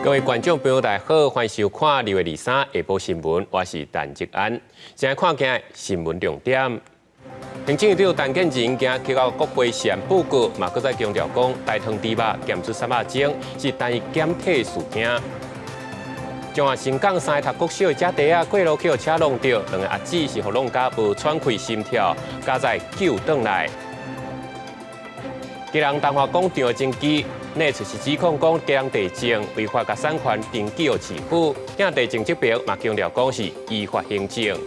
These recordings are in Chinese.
各位观众朋友，大家好，欢迎收看2月23下晡新闻，我是陈吉安。现在看今日新闻重点。行政院长陈建仁今日去到国会实验报告，嘛搁再强调讲，大肠猪肉检出300种是单一检体事件。中华新港3个读国小的姐弟过路去车弄到，2个阿姊是互弄甲无喘气心跳，加在救转来。基隆东华广场的证据，内出是指控讲基隆地政违法甲产权登记予市府，向地政这边嘛强调讲是依法行政。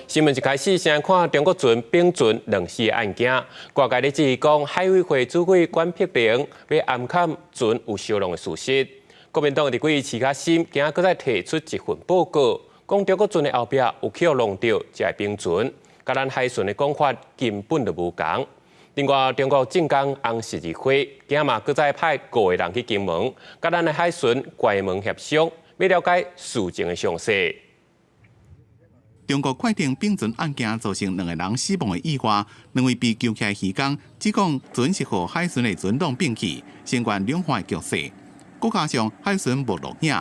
新闻一开始，先看中国船并船2死的案件。外界咧质疑讲，海委会主委管碧玲要暗砍船有烧弄的事实。国民党伫几日市较深，今仔搁再提出一份报告，讲中国船的后壁有去弄到这并船，甲咱海巡的讲法根本就无同。另外，中国政工红十字会今嘛搁再派5个人去金门，甲咱的海巡关门协商，要了解事情的详细。中国快艇并船案件造成2个人死亡的意外，2位被救起来渔工只讲船是和海巡的船拢并去，相关两方的局势。再加上海巡无录影，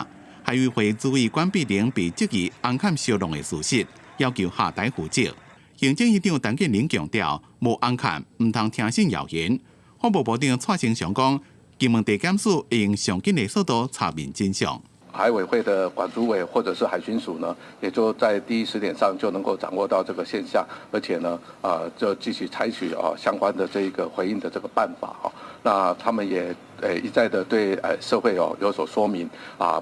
海委会主委管碧玲被质疑暗砍烧弄的事实，要求下台负责。行政院长陈建仁强调，无暗砍，唔通听信谣言。法务部长蔡成祥讲，金门地检署会用上紧的速度查明真相。海委会的管主委或者是海巡署呢，也就在第一时点上就能够掌握到这个现象，而且呢，就继续采取相关的这一个回应的这个办法哈。那他们也一再的对社会有所说明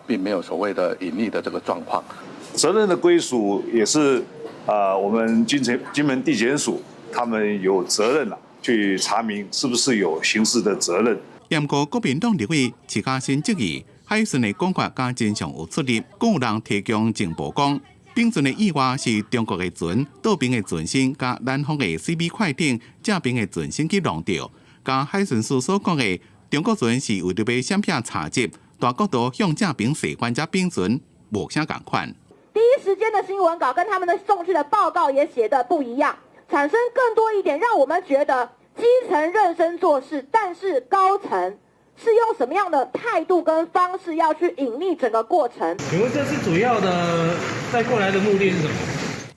并没有所谓的隐匿的这个状况。责任的归属也是我们金门地检署他们有责任去查明是不是有刑事的责任。严过国民党立委徐嘉欣质疑。海巡的讲法甲真相有出入，更有人提供情报讲，并船的意外是中国的船倒边的船身，甲南方的 CB 快艇正边的船身去弄掉。甲海巡署所讲的中国船是为着要闪避查缉，大角度向正边驶翻只并船，无啥共款。第一时间的新闻稿跟他们的送去的报告也写的不一样，产生更多一点，让我们觉得基层认真做事，但是高层。是用什么样的态度跟方式要去隐匿整个过程？请问这次主要的带过来的目的是什么？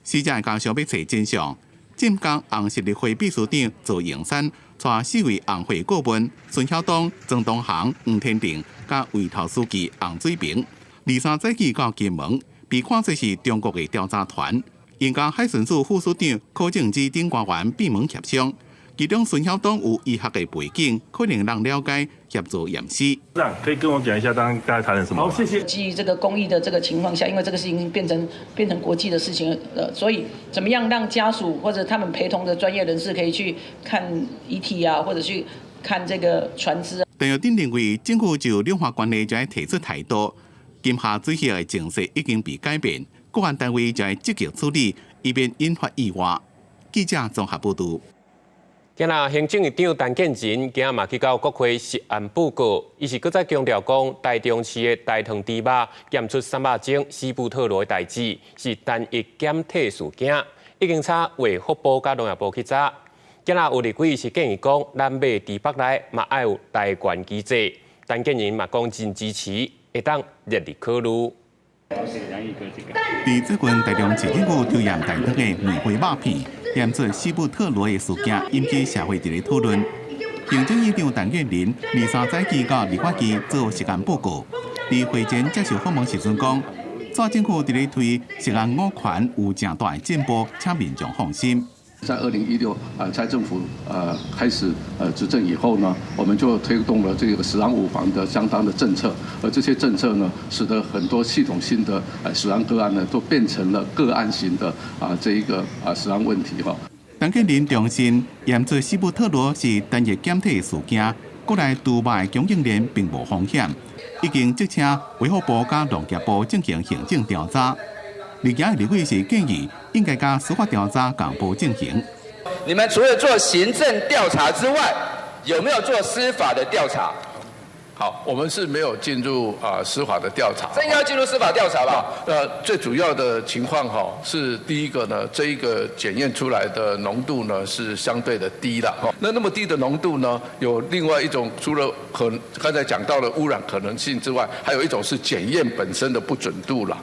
死者家属要找真相。政工红十字会秘书长周永山带4位红会顾问孙晓东、曾东航、黄天定，甲委托书记洪水平，23早起到金门，被看作是中国的调查团，因甲海巡署副署长柯正之等官员闭门协商。其中孙晓东有医学的背景，可能让了解协助验尸。可以跟我讲一下刚才谈了什么？好，谢谢。基于这个公益的这个情况下，因为这个事情已经变成国际的事情了，所以怎么样让家属或者他们陪同的专业人士可以去看遗体或者去看这个船只。陈耀鼎认为，政府就两岸关系就要提出态度，今夏水下的情势已经被改变，各岸单位就要积极处理，以免引发意外。记者综合报道。今日行政院长陈建仁今日嘛去到国会实案报告，伊是搁再强调讲，台中市的大肠猪肉检出300种西部特罗的代志是单一检体事件，已经查卫福部甲农业部去查。今日有立委是建议讲，南北猪北内嘛要有代管机制，陈建仁嘛讲真支持，会当热烈考虑。伫最近大量市政府抽验大肠的梅花肉片，验出西部特罗的事件，引起社会一个讨论。行政院长陈建仁23早起到立法局做实案报告，伫会前接受访问时阵讲，县政府伫咧推实案5权有正大的进步，请民众放心。在2016蔡政府开始执政以后呢，我们就推动了这个食安五防的相当的政策，而这些政策呢，使得很多系统性的食安个案呢，都变成了个案型的这一个食安问题哈。陈建仁重申，验出西部特罗是单一检体事件，国内猪肉的供应链并无风险，已经责请卫福部甲农业部进行行政调查。立法立委是建议应该甲司法调查同步进行。你们除了做行政调查之外，有没有做司法的调查？好，我们是没有进入司法的调查，这应该要进入司法调查吧？最主要的情况是第一个呢，这一个检验出来的浓度呢是相对的低了。那么低的浓度呢，有另外一种，除了刚才讲到的污染可能性之外，还有一种是检验本身的不准度了。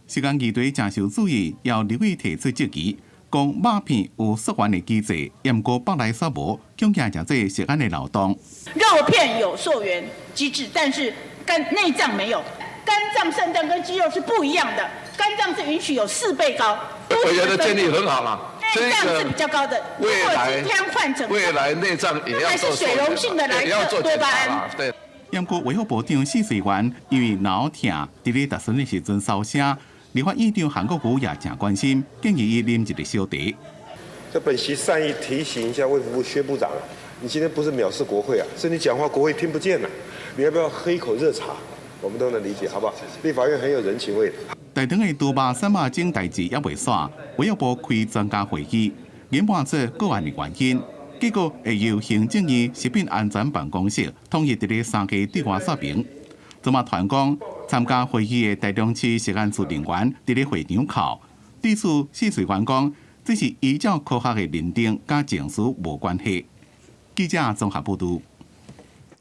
食安局对接受注意，要立委提出质疑。讲肉片有溯源的机制，验过北来所无，恐吓真济食安的漏洞。肉片有溯源机制，但是内脏没有。肝脏、肾脏跟肌肉是不一样的，肝脏是允许有4倍高。委员的建议很好啦，内脏是比较高的。未来内脏也要做水溶性的来测多巴胺。对。验过卫福部长施水源因为脑痛，伫咧踏船的时阵烧声。立法院长韩国瑜也真关心，建议伊啉一个小茶。这本席善意提醒一下卫福部薛部长，你今天不是藐视国会啊，是你讲话国会听不见了。你要不要喝一口热茶？我们都能理解，好不好？立法院很有人情味的。大肠的杜巴三马精代志也未煞，卫福部开专家会议，研判出个案的原因，结果会由行政院食品安全办公室统一伫咧3家对外说明。昨嘛传讲，参加会议的台中市食安处人员伫咧会场口，对此施水员讲，这是依照科学的认定，甲证书无关系。记者综合报道。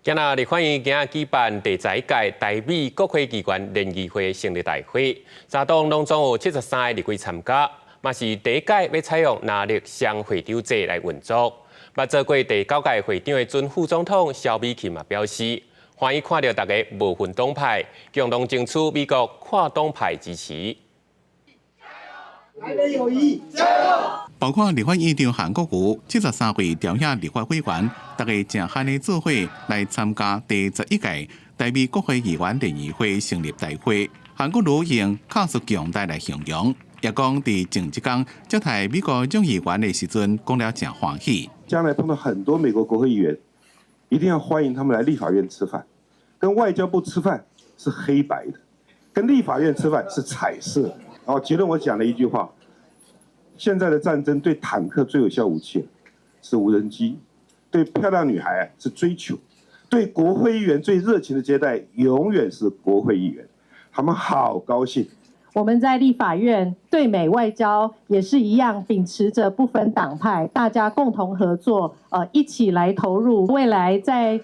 今日立法院今日举办第10届台美国会议员联谊会成立大会，三党拢总有73个立委参加，嘛是第一届要采用拿力双会长制来运作。捌做过第9届会长的准副总统萧美琴嘛表示。欢迎看到大家无分党派，共同争取美国跨党派支持。台美友谊，加油！包括立法院长韩国瑜73位朝野立法委员，大家正喊的做伙来参加第11届台美国会议员联谊会成立大会。韩国瑜用卡数强大来形容，也讲伫前一天接待美国众议员的时阵，讲了真欢喜。将来碰到很多美国国会议员，一定要欢迎他们来立法院吃饭。跟外交部吃饭是黑白的，跟立法院吃饭是彩色的。然后结论我讲了一句话：现在的战争对坦克最有效武器是无人机，对漂亮女孩是追求，对国会议员最热情的接待永远是国会议员，他们好高兴。我们在立法院对美外交也是一样，秉持着不分党派，大家共同合作，一起来投入未来在。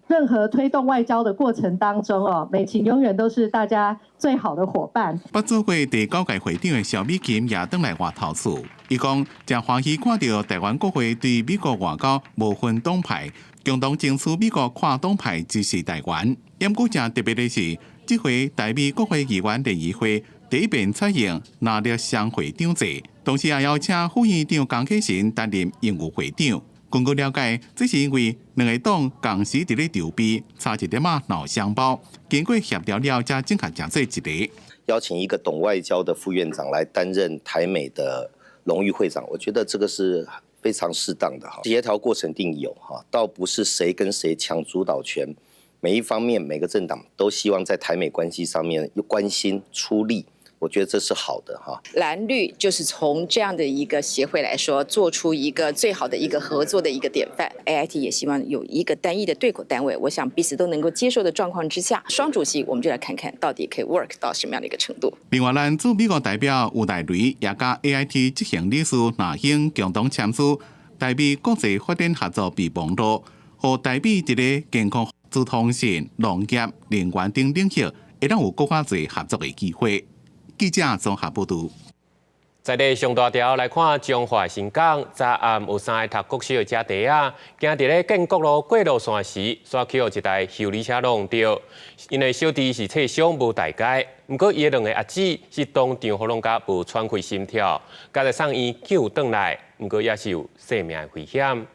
任何推动外交的过程当中美琴永远都是大家最好的伙伴。捌做过第9届会长的萧美琴也登来外头厝，伊讲真欢喜看到台湾国会对美国外交无分党派，共同争取美国跨党派支持台湾。不过真特别的是，这回台美国会议员联谊会第一遍采用拿力双会长制，同时也邀请副院长江启臣担任应务会长。根据了解，这是因为两个党同时伫咧筹备，差一点闹双包，经过协调了，才整合成这一个。邀请一个懂外交的副院长来担任台美的荣誉会长，我觉得这个是非常适当的哈。协调过程定有哈，倒不是谁跟谁抢主导权，每一方面每个政党都希望在台美关系上面关心出力。我觉得这是好的哈。蓝绿就是从这样的一个协会来说，做出一个最好的一个合作的一个典范。AIT 也希望有一个单一的对口单位，我想彼此都能够接受的状况之下，双主席我们就来看看到底可以 work 到什么样的一个程度。另外，咱驻美国代表吴大雷也甲 AIT 执行理事那英共同签署台美国际发展合作备忘录，和台美伫咧健康、资通讯、农业、能源等领域，会当有更加侪合作的机会。记者综合报道。在地上大条来看中华新港，早暗有3个读国小的家弟仔，行伫咧建国路过路线时，煞去互一台修理车撞到。因为小弟是侧伤无大碍，不过伊2个阿姊是当场互弄甲无喘气心跳，家在送医救回来，不过也是有生命危险。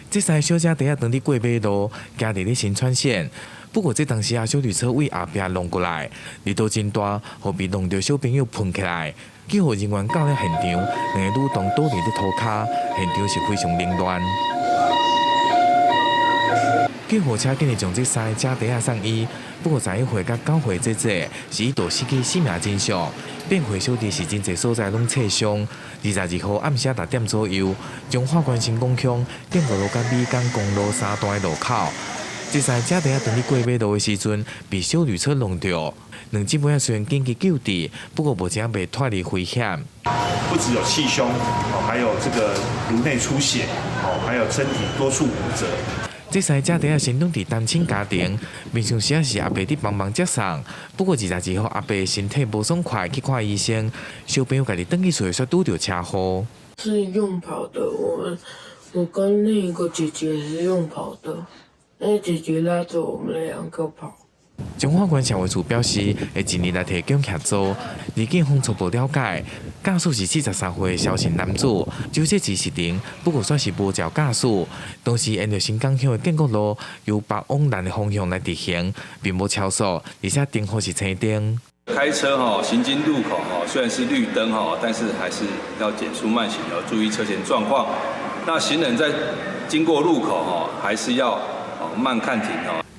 这3个小家弟仔当伫过马路，行伫咧新川线。不过，这当时小旅车为后壁弄过来，力道真大，后被弄到小朋友喷起来。救护人员到了现场，2个女童倒伫咧涂骹，现场是非常凌乱。救护车紧日将这3个家弟仔送医，不过11岁甲9岁姐姐是一度失去生命真相，变回小弟是真侪所在拢侧伤。22号暗时6点左右，中华关新港乡建国路甲美港公路3段的路口。这赛车底下等你过马路的时阵，被小旅车弄着。两姊妹虽然紧急救治，不过目前未脱离危险。不只有气胸，还有这个颅内出血，还有身体多处骨折。这赛车底下生长伫单亲家庭，平常时是阿伯伫帮忙接送。不过22号阿伯身体无爽快，去看医生。小朋友家己登记所说拄着车祸。是用跑的，我跟另一个姐姐是用跑的，那姐姐拉着我们2个跑。中华县社会处表示，会尽力来提供协助。而警方初步了解，驾驶是43岁萧姓男子，酒驾致失灵，不过算是无照驾驶。当时沿着新港乡的建国路由北往南的方向来直行，并无超速，而且灯号是青灯。开车行经路口虽然是绿灯但是还是要减速慢行，要注意车前状况。那行人在经过路口还是要慢看停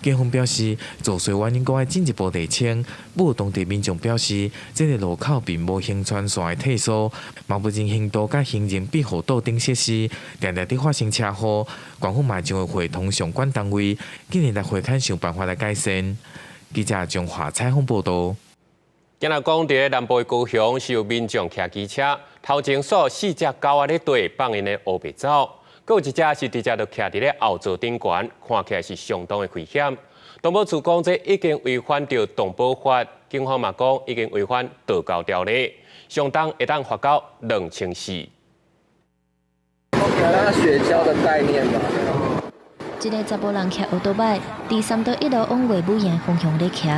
警方表示，肇事原因该进一步厘清。不过当地民众表示，这个路口并无行穿线的退缩，嘛不进行道甲行人庇护道等设施，常常伫发生车祸。官方嘛将会会同相关单位，今年来会看想办法来改善。记者中华采访报道。今仔讲伫南部高雄是有民众骑机车，头前锁4只狗仔咧地放因的乌白走。佫有一只是直接就徛伫咧后座顶悬，看起来是相当的危险。动保处讲这已经违反着动保法，警方嘛讲已经违反道交条例，相当会当罚到2004。那雪橇的概念吧。一个查甫人骑奥多摆，伫3道1路往卫武营方向咧骑，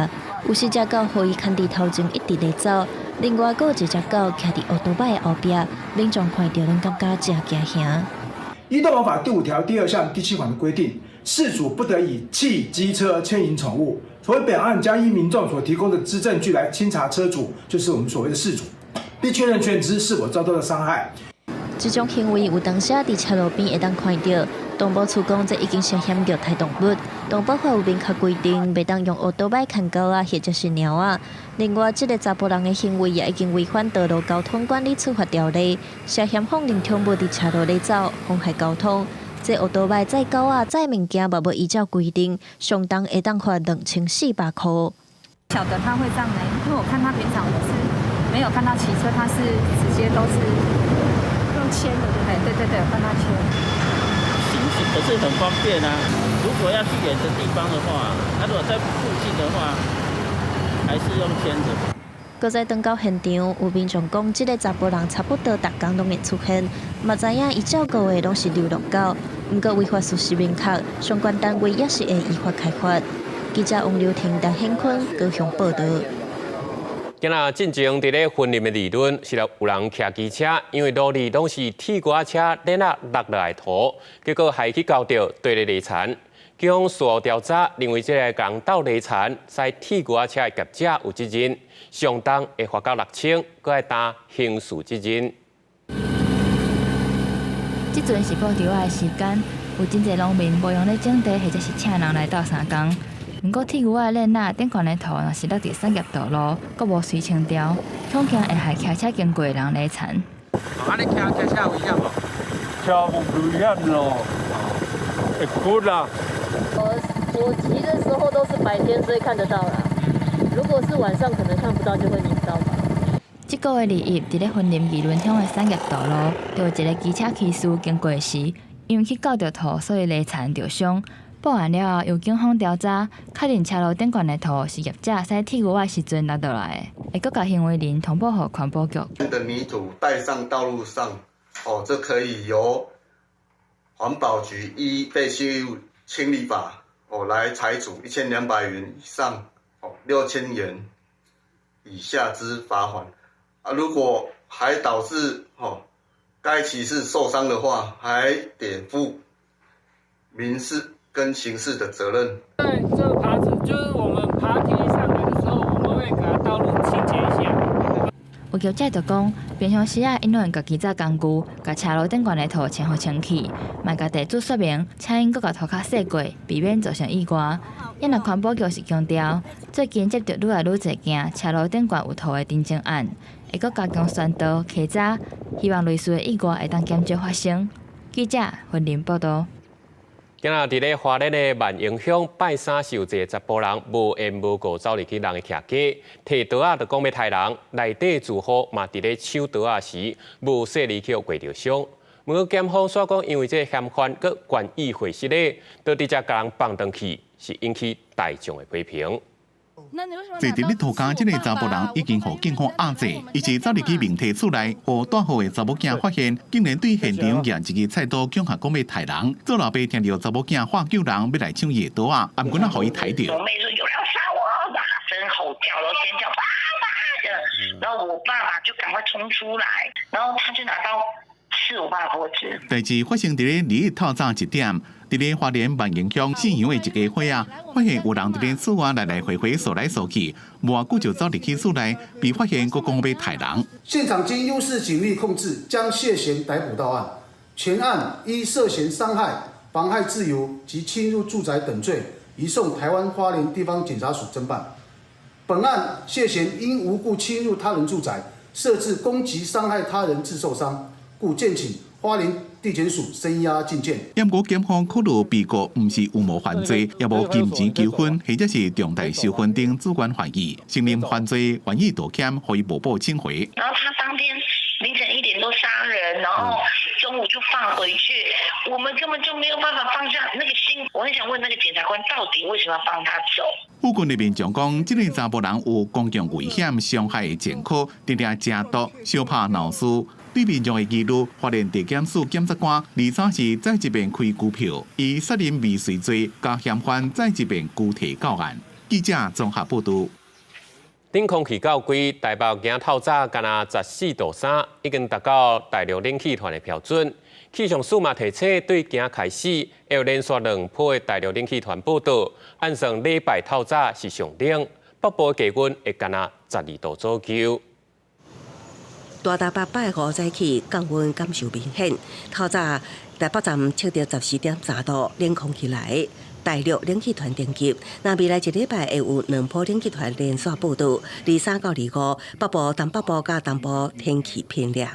有4只狗互伊牵伫头前一直咧走，另外佫有1只狗徛伫奥多摆的后壁，民众看到拢感觉真惊吓。依《动保法》第5条第2项第7款的规定，事主不得以汽机车牵引宠物。所谓本案将依民众所提供的资证据来清查车主，就是我们所谓的事主，并确认犬只是否遭到了伤害。这种行为有当时伫车路边会当看到。动保处讲，这已经涉嫌虐待动物。动保法有明确规定，袂当用奥多摆牵狗啊，或者是猫啊。另外，这个查甫人的行为也已经违反道路交通管理处罚条例，涉嫌放任宠物伫车路咧走，妨害交通。这奥多摆载狗啊、载物件，无依照规定，相当会当罚2400块。晓得他会这样呢，因为我看他平常我是没有看他骑车，他是直接都是用牵的，对不对？对，有看他牵。可是很方便啊！如果要去远的地方的话，如果在附近的话，还是用牵着。搁再登到现场，有民众讲，这个查甫人差不多逐工拢会出现，嘛知影伊照顾的拢是流浪狗，不过违法事实明确，相关单位也是会依法开罚。记者王刘婷、陈显坤高雄报道。今仔进前伫咧分林的理论是有人骑机车，因为路里拢是铁瓜车链落落来涂，结果还去搞到对咧泥残。警方事后调查，认为这个共斗泥残使铁瓜车的业者有责任，相当会罚到6000，搁要担刑事责任。即阵是报条的时间，有真侪农民无用咧种地，或者是请人来斗相共。不过铁牛仔链仔顶悬的土，若是落伫产业道路，阁无随清调，恐惊会害骑车经过的人累残。安尼骑车危险无？骑无危险咯，会过啦。我骑的时候都是白天，所以看得到啦。如果是晚上，可能看不到，就会nhìn到吧。这个月2日，伫咧云林宜伦乡的产业道路，就有一个机车骑士经过时，因为去搞着土，所以累残着伤。报案了后，由警方调查，确认车路顶悬的土是业者驶铁牛仔时阵落倒来的，会搁甲行为人通报予环保局。的泥土带上道路上，这可以由环保局依废弃物清理法来裁处1200元以上6000元以下之罚款。如果还导致该骑士受伤的话，还得负民事跟刑事的责任。对，这个耙子就是我们爬梯上来的时候，我们会给它道路清洁一下。有业者就讲，平常时因为家己做工具，甲车路顶悬的土清好清气，嘛甲地主说明，请因搁甲土骹洗过，避免造成意外。因若环保局是强调，最近接到愈来愈侪件车路顶悬有土的订正案，会搁加强宣导稽查，希望类似的意外会当减少发生。记者云林报道。今仔伫咧花莲的万荣乡拜三受一个查甫人无缘无故走入去人的徛家，摕刀仔就讲要杀人，内底住户嘛伫咧抢刀仔时无细离去挂着伤。不过检方说讲，因为这嫌犯佮权益会失咧，就直接将人放回去，是引起大众的批评。坐伫咧涂骹，这个查甫人已经互警方压制，伊是走入去民宅厝内，互大号的查某囝发现，竟然对现场举一支菜刀，恐吓讲要杀人。做老爸听到查某囝喊救人，要来抢伊的刀啊，暗棍仔互伊抬着。我妹说有人要杀我，大声吼叫，然后尖叫，爸爸的，然后我爸爸就赶快冲出来，然后他就拿刀刺我爸脖子。代志发生伫咧2日透早1点。伫咧花莲万荣乡信阳的一家伙啊，发现有人伫咧厝外来回扫来扫去，无偌久就走入去厝内，被发现佫讲要杀人。现场经优势警力控制，将谢嫌逮捕到案。全案依涉嫌伤害、妨害自由及侵入住宅等罪，移送台湾花莲地方检察署侦办。本案谢嫌因无故侵入他人住宅，设置攻击伤害他人致受伤，故建请花莲地检署声押进见。验过检方考虑被告毋是有无犯罪，也无金钱纠纷，或者是重大受婚等主观怀疑，承认犯罪，愿意道歉，可以无保请回。然后他当天凌晨1点多杀人，然后中午就放回去，我们根本就没有办法放下那个心。我很想问那个检察官，到底为什么要放他走？附近的民众讲，这个查甫人有公共危险、伤害的前科，定定加毒、小拍闹事。对民众的记录，花莲地检署检察官23时再一遍开具票，以杀人未遂罪加嫌犯再一遍具体告案。记者综合报道。冷空气较贵，台北今透早干那14.3度，已经达到大陆冷气团的标准。气象署嘛提醒，对今开始要连续2波的大陆冷气团报道，按算礼拜透早是上冷，北部的低温会干那12度左右。大台北8号早起降温感受明显，透早台北站测到14.3度，冷空气来。大陆冷气团登记，那未来1礼拜会有2波冷气团连续报道。23到25，北部、东北部甲东部天气偏凉。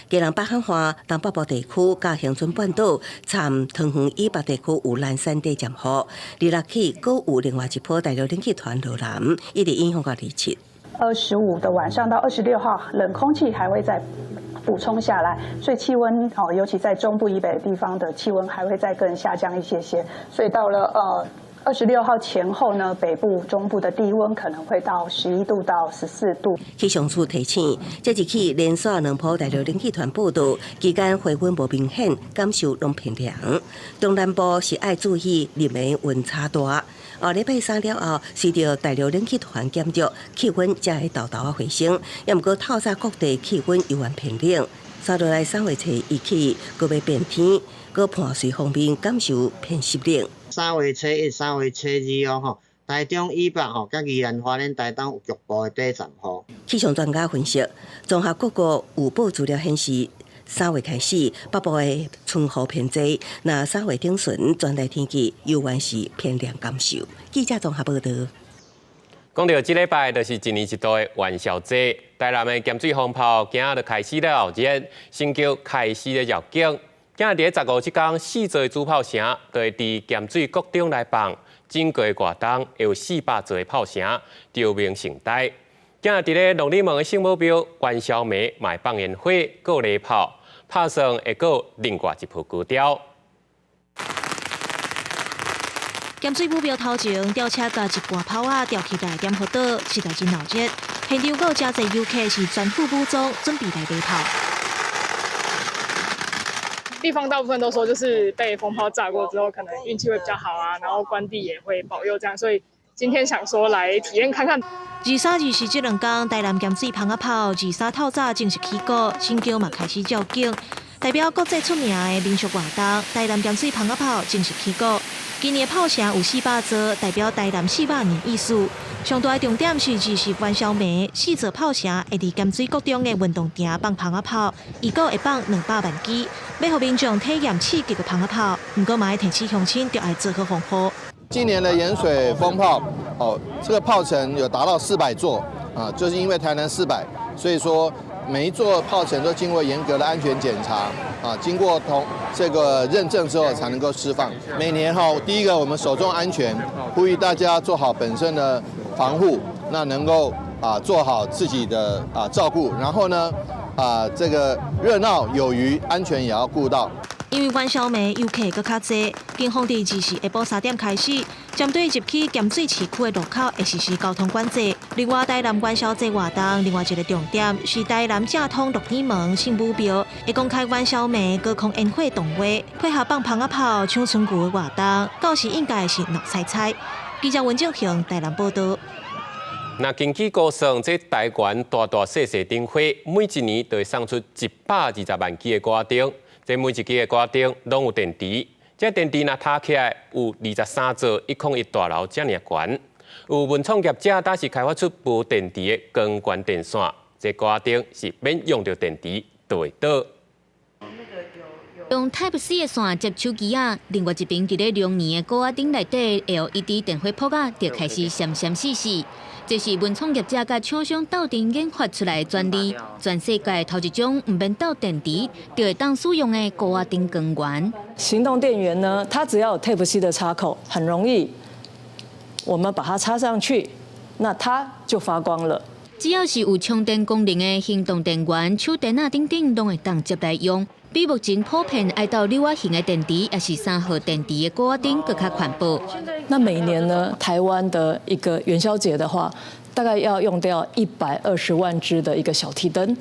基隆北海岸、东北部地区甲恒春半岛、参桃园以北地区有蓝山地渐雨。26起，阁有另外一波大陆冷气团落南，一直影响到27。25的晚上到26号，冷空气还会再补充下来，所以气温尤其在中部以北的地方的气温还会再更下降一些些。所以到了26号前后呢，北部、中部的低温可能会到11度到14度。气象署提醒，这一起连续2波大陆冷气团报道，期间回温无明显，感受拢偏凉。中南部是爱注意日暝温差大。礼拜3了后，随着大陆冷气团减弱，气温才会豆豆回升。也毋过透早各地气温依然偏冷。3落来3月初一起，阁要变天，阁伴随方面感受偏湿冷。3月初1、3月初2吼，台中以北吼，甲宜兰花莲台东有局部的低阵雨。气象专家分析，综合各国预报资料显示。3月开始，北部的春雨偏济，那3月中旬全台天气犹原是偏凉感受。记者综合报道。讲到这礼拜，就是1年1度的元宵节，台南的咸水风炮今仔就开始了后日，新桥开始了绕境。今日伫15这天，4座主炮城就会伫咸水国中来放，整个活动会有400座的炮城，潮明盛大。今日伫咧龙里门的圣母庙元宵暝卖放烟火，有礼炮。拍算会有另外一波高调。咸水母庙头前吊车甲一挂炮啊吊起来点火岛，实在真闹热。现场有真侪游客是全副武装，准备来礼炮。地方大部分都说，就是被风炮炸过之后，可能运气会比较好啊，然后官地也会保佑这样，所以今天想说来体验看看。23、24这2天，台南咸水蜂仔炮23透早正式起鼓，新桥嘛开始照景，代表国际出名的民俗活动。台南咸水蜂仔炮正式起鼓，今年的炮城有400座，代表台南400年意思。上大的重点是20元宵暝，4座炮城会伫咸水国中的运动场放蜂仔炮，一个会放200万支，要让民众体验刺激的蜂仔炮。不过嘛，要提起乡亲，就要做好防护。今年的盐水风炮，这个炮城有达到400座啊，就是因为台南400，所以说每一座炮层都经过严格的安全检查啊，经过这个认证之后才能够释放。每年第一个我们首重安全，呼吁大家做好本身的防护，那能够做好自己的照顾，然后呢这个热闹有余，安全也要顾到。因为元宵暝游客搁较济，警方伫24下晡3点开始，针对入去咸水市区的路口会实施交通管制。另外，台南元宵节活动另外一个重点是台南正通鹿耳门圣母庙会公开元宵暝高空烟火动画，配合放蜂仔炮、抢春鼓的活动，到时应该是闹彩彩。记者文正雄台南报道。那根据估算，这台湾大大小小灯火，每一年都会送出120万支的歌灯。这每一支的歌灯拢有电池，这电池若塔起来有23座101大楼这么悬。有文创业者当时开发出无电池的光源电线，这歌灯是免用到电池就会倒。用 Type-C 的线接手机啊，另外一边伫咧龙年的高压顶内底 LED 电火泡啊，就开始闪闪烁烁。这是文创业者甲厂商斗阵研发出来的专利，全世界头一种唔免倒电池就会当使用的高压顶光源。行动电源呢，它只要有 Type-C 的插口，很容易，我们把它插上去，那它就发光了。只要是有充电功能的行动电源，手电啊等等都会当接来用。比目前普遍爱到6瓦型的电池，也是3号电池的高压顶更较环保。那每年呢，台湾的一个元宵节的话，大概要用掉120万支的一个小提灯。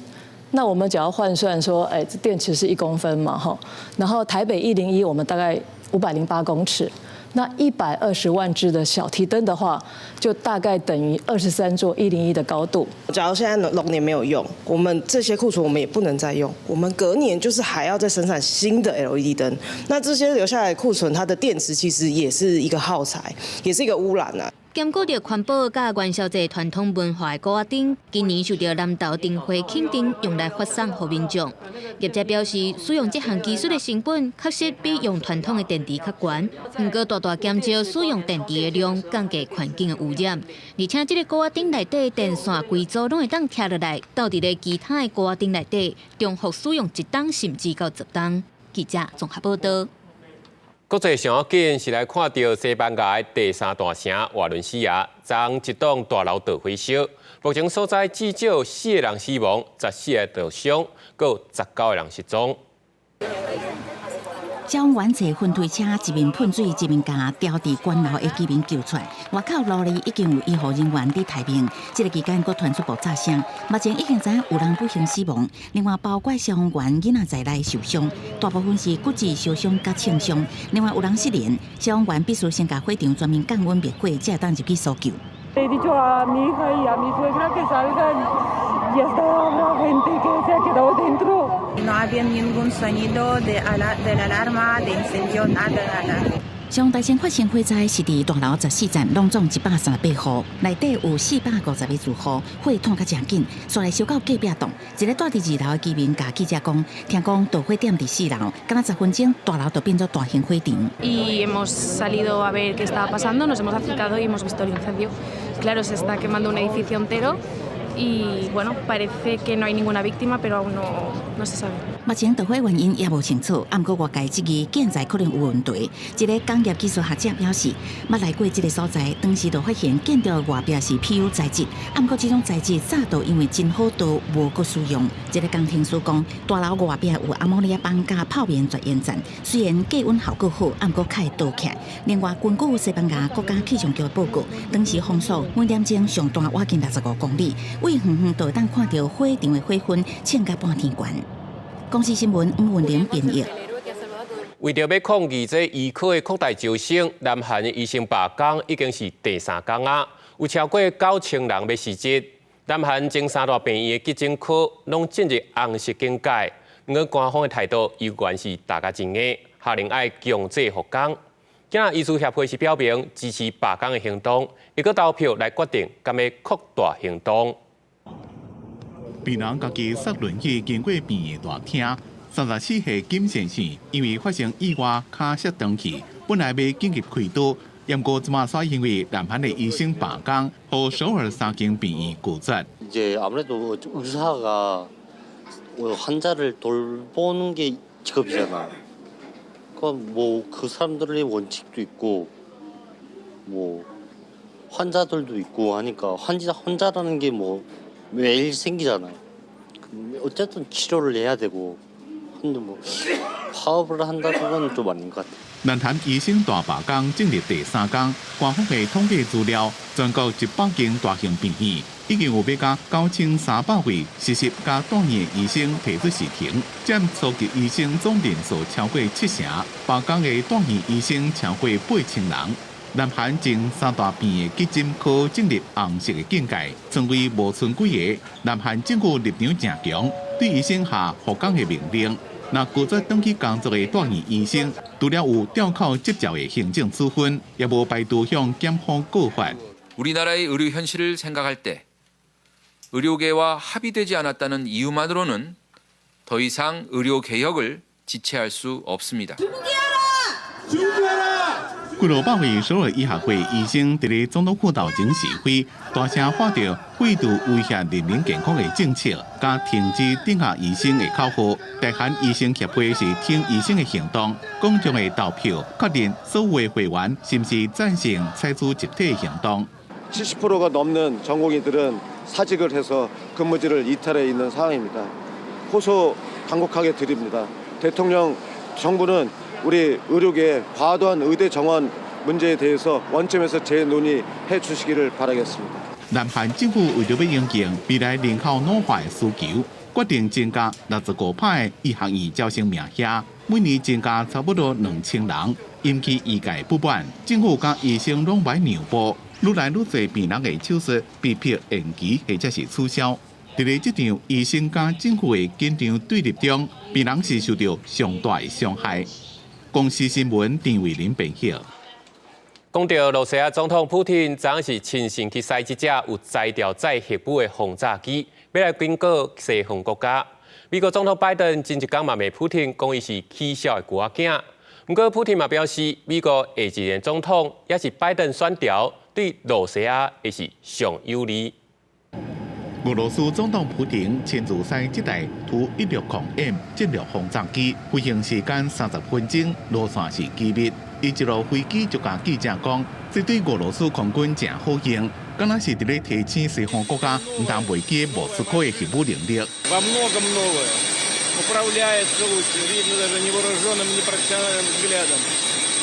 那我们只要换算说，这电池是1公分嘛，哈，然后台北101我们大概508公尺。那120万支的小提灯的话，就大概等于23座101的高度。假如现在龙年没有用，我们这些库存我们也不能再用，我们隔年就是还要再生产新的 LED 灯。那这些留下来的库存，它的电池其实也是一个耗材，也是一个污染啊。兼顾着环保甲元宵节传统文化的高压灯，今年受到南投灯会肯定，用来发送给民众。业者表示，使用这项技术的成本确实比用传统的电池较悬，不过大大减少使用电池的量，降低环境的污染。而且这个高压灯内底电线规组拢会当拆落来，倒伫咧其他的高压灯内底，重复使用1档甚至到10档。记者综合报道。国际上紧是来看到西班牙的第3大城瓦伦西亚，昨一栋大楼大火烧，目前所在至少4个人死亡，14个受伤，还有19个人失踪。消防员坐分推车，一面喷水，一面将吊伫关楼的居民救出来。外口路里已经有医护人员伫待命。这个期间，佫传出爆炸声。目前已经知影有人不幸死亡，另外包括消防员、囡仔在内受伤，大部分是骨质烧伤甲轻伤。另外有人失联，消防员必须先甲火场专门降温灭火，才会当入去搜救。No había ningún sonido de la alarma, de incendio, nada. 消防大先发生火灾是伫大楼14层，拢总138户，内底有450个住户，火痛甲真紧，煞来烧到隔壁栋。一个住伫2楼的居民甲记者讲，听讲导火点伫4楼，敢若10分钟，大楼就变做大型火场。Y hemos salido a ver qué estaba pasando, nos hemos acercado y hemos visto el incendio. Claro, se está quemando un edificio entero. Y bueno, parece que no hay ninguna víctima, pero aún no se sabe. 目前导火原因也无清楚，不过外界质疑建材可能有问题。一个工业技术学者表示，捌来过这个所在，当时就发现建筑外壁是 PU 材质，不过这种材质早就因为真好多无搁使用。一个工程师讲，大楼外壁有阿莫尼亚邦加泡棉绝缘层，虽然隔温效果好，不过较会倒起来。另外，根据西班牙国家气象局的报告，当时风速每点钟上大约近65公里。远远就当看到火场的火焰窜到半天悬。公司新闻吴文玲编译。为着要抗议这医科的扩大招生，南韩的医生罢工已经是第3天啊，有超过9000人要辞职。南韩前3大病院的急诊科拢进入红色警戒，不过官方的态度依然是大家真硬，下令要强制复工。今日医师协会是表明支持罢工的行动，会搁投票来决定敢要扩大行动。病人家己塞轮椅经过病院大厅，34岁金先生因为发生意外，脚摔断去，本来要紧急开刀，不过这马煞因为南韩的医生罢工，和首尔3间病院拒绝。이제 아무래도 의사가 환자를 돌보는 게 직업이잖아. 그러니까 그 사람들의 원칙도 있고 환자들도 있고 하니까 환자라는 게 매일 생기잖아요. 어쨌든 치료를 해야 되고 근데 파업을 한다는 건 좀 아닌 것 같아요. 南韩医生大罢工正日第3天，官方的统计资料，全国100间大型病院已经有要甲9300位实习甲住院的医生提出辞呈，占初级医生总人数超过70%，罢工的住院医生超过8000人。南韩前三大病的急诊科进入红色的境界，成为无存几个。南韩政府立场正强，对医生下复工的命令。 那拒绝登去工作的住院医生，除了有吊扣执照的行政处分，也无排除向检方告发。 우리나라의 의료 현실을 생각할 때 의료계와 합의되지 않았다는 이유만으로는 더 이상 의료 개혁을 지체할 수 없습니다. 几落百位首尔医学会医生伫咧总统府头前示威，大声喊着废除威胁人民健康的政策，加停止顶下医生的口号。大韩医生协会是挺医生的行动，公众的投票确定所有的会员是不是赞成采取集体行动。 70%가 넘는 전공의들은 사직을 해서 근무지를 이탈해 있는 상황입니다. 호소 강력하게 드립니다. 대통령, 정부는 우리 의료계의 과도한 의대 정원 문제에 대해서 원점에서 재논의해 주시기를 바라겠습니다. 南韩政府为了要应应未来人口老化的需求，决定增加65派的医学院招生名额，每年增加差不多2000人，引起医界不满。政府甲医生拢买让步，愈来愈多病人的手术被迫延期或者是取消。在咧这场医生甲政府的紧张对立中，病人是受到上大的伤害。 公司新闻郑伟林编写。讲到罗西亚总统普京，昨是亲身去赛一只有摘掉载核武的轰炸机，要来警告西方国家。美国总统拜登前一天嘛骂普京，讲伊是起笑的孤仔囝。不过普京嘛表示，美国下一任总统也是拜登选调，对罗西亚也是上有利。 俄罗斯总统普京亲自使这台图160M 战略轰炸机飞行时间30分钟，路线是机密。伊一路飞机就甲记者讲，这对俄罗斯空军正好用，敢若是伫咧提醒西方国家唔通袂记莫斯科的核武能力。 Управляется лучше, видно даже невооруженным, непрофессиональным взглядом.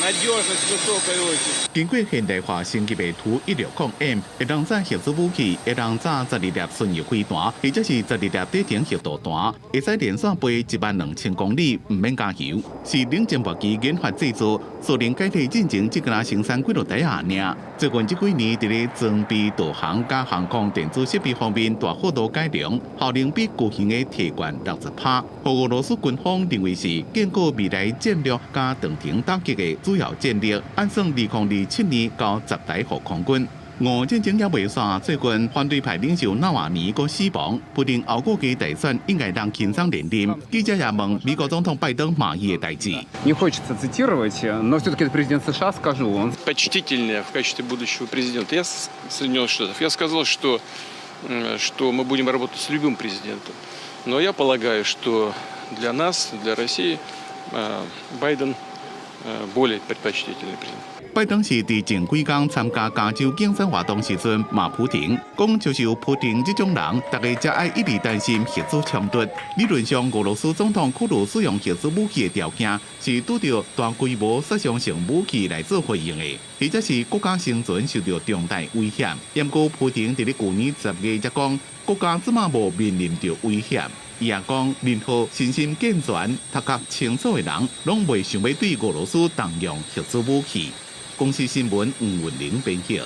Надежность высокой очень. 经过现代化升级的图160M，会当载核子武器，会当载12粒巡游飞弹，或者是12粒底程核导弹，会使连续飞12000公里，唔免加油。是冷战末期研发制作，苏联解体进程只敢生产几落台下尔。最近这几年，伫咧装备、导航加航空电子设备方面大幅度改良，效能比旧型的提悬60%。俄罗斯军方认为是建构未来战略加长程打击的主要战略，按算2027年到10台核空军。俄战争也未煞，最近反对派领袖纳瓦尼个死亡，普丁后个期大选应该让轻松连任。记者也问美国总统拜登满意的代志。Не хочется цитировать, но все-таки это президент США, скажу, он почтительнее в качестве будущего президента Соединенных Штатов. Я сказал, что мы будем работать с любым президентом. Но я полагаю, что для нас, для России, Байден более предпочтительный президент. 拜登是伫前几天参加加州竞选活动时阵骂普廷，讲就是有普廷这种人，大家才爱一直担心核子冲突。理论上，俄罗斯总统考虑使用核子武器的条件是拄到大规模杀伤性武器来做回应的，或者是国家生存受到重大威胁。不过，普廷伫咧去年10月才讲，国家怎么无面临着威胁。伊也讲，任何身心健全、头壳清楚的人，拢未想要对俄罗斯动用核子武器。公司新闻吴文玲编写。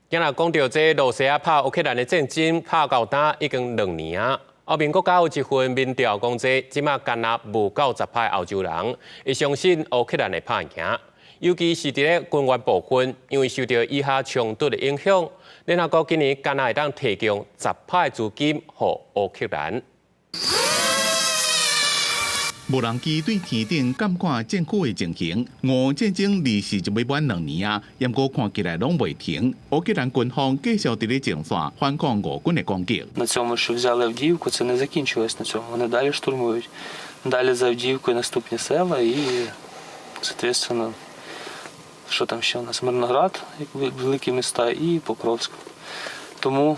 今日讲到这罗西亚拍乌克兰的战争拍到打已经2年啊。欧盟国家有一份民调讲，这即马干那无90%的欧洲人会相信乌克兰会拍赢，尤其是伫咧军援部分，因为受到以下冲突的影响，联合国今年干那会当提供10%的资金予乌克兰。无人机对天顶监管战区的情形，俄战争历时就未满2年啊，不过看起来拢未停。乌克蘭軍方繼續喺前線反抗俄軍嘅攻擊。На цьому, що взяли Авдіївку, це не закінчилось на цьому. Вони далі штурмують. Далі за Авдіївкою наступні села і, соответственно, що там ще у нас? Мирноград, як великі міста, і Покровськ. Тому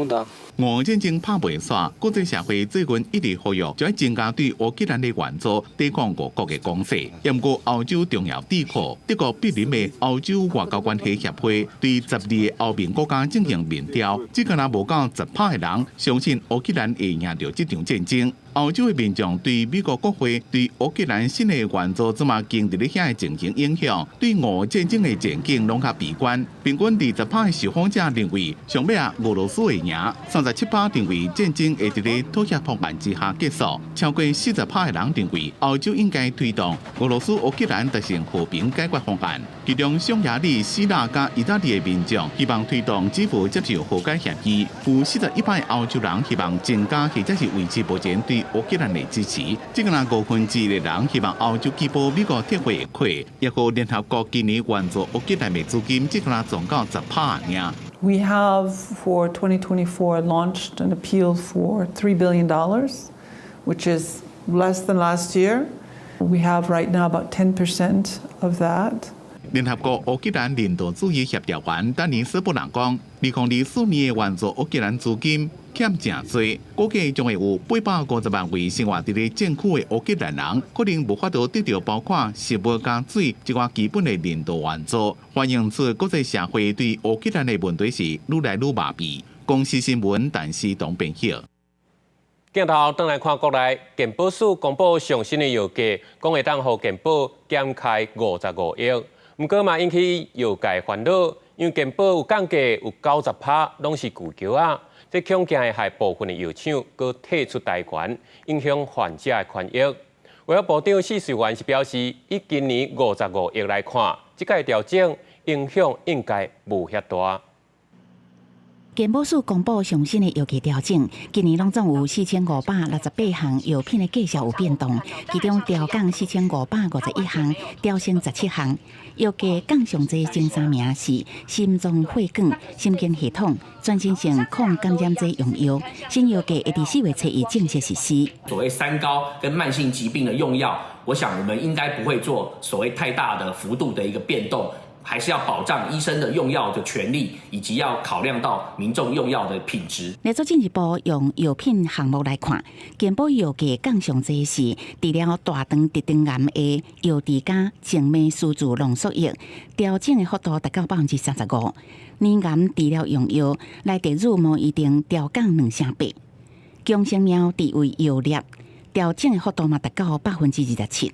да. 俄戰爭拍袂煞，國際社會最近一直呼籲，就要增加對烏克蘭嘅援助，抵抗俄國嘅攻勢。不過，歐洲重要智庫德國柏林嘅歐洲外交關係協會對12個歐盟國家進行民調，只敢若無夠10%嘅人相信烏克蘭會贏到這場戰爭。歐洲嘅民眾對美國國會對烏克蘭新嘅援助怎麼經歷了遐嘅情形影響，對俄戰爭嘅前景攏較悲觀。平均20%嘅受訪者認為，上尾啊俄羅斯會贏，37%認為戰爭會喺個妥協方案之下結束，超過40%嘅人認為歐洲應該推動俄羅斯烏克蘭達成和平解決方案。其中匈牙利、希臘加意大利嘅民眾希望推動支付接受和解協議，有41%嘅歐洲人希望增加或者是維持目前對烏克蘭嘅支持，即個那5%嘅人希望歐洲舉報美國撤回嘅虧，亦個聯合國今年援助烏克蘭嘅資金，即個那總共10%爾。We have for 2024 launched an appeal for $3 billion, which is less than last year. We have right now about 10% of that. 聯合國烏克蘭人道主義協調員丹尼斯布蘭講，2024年嘅援助烏克蘭資金欠正多，估計將會有850萬位生活喺戰區嘅烏克蘭人，可能無法度得到包括食物加水一個基本嘅人道援助。反映出國際社會對烏克蘭嘅問題是愈來愈麻痹。公視新聞陳思東編輯。鏡頭轉來看國內，健保署公布上新嘅藥價，講會當予健保減開55億。不過嘛，引起藥界煩惱，因為健保有降價有90%，攏是舊橋啊。這恐驚會害部分的藥廠佮退出台灣，影響患者的權益。衛生部長許瑞元是表示，以今年55億來看，這個調整影響應該無遐大。健保署公布上新的藥價調整，今年攏總有4568項藥品的價格有變動，其中調降4551項，調升17項。藥價降上濟前3名是心臟血管、神經系統、全身性抗感染劑用藥。新藥價會伫4月7日正式實施。所謂3高跟慢性疾病的用藥，我想我們應該不會做所謂太大的幅度的一個變動。還是要保障醫生的用藥的權利，以及要考量到民眾用藥的品質。嚟做進一步用藥品項目來看，健保藥價降上濟是治療大腸直腸癌的藥治加靜脈輸注濃縮液，調整的幅度達到35%。黏癌治療用藥內地乳毛一定調降2成8，強生苗地位藥粒調整的幅度嘛達到27%。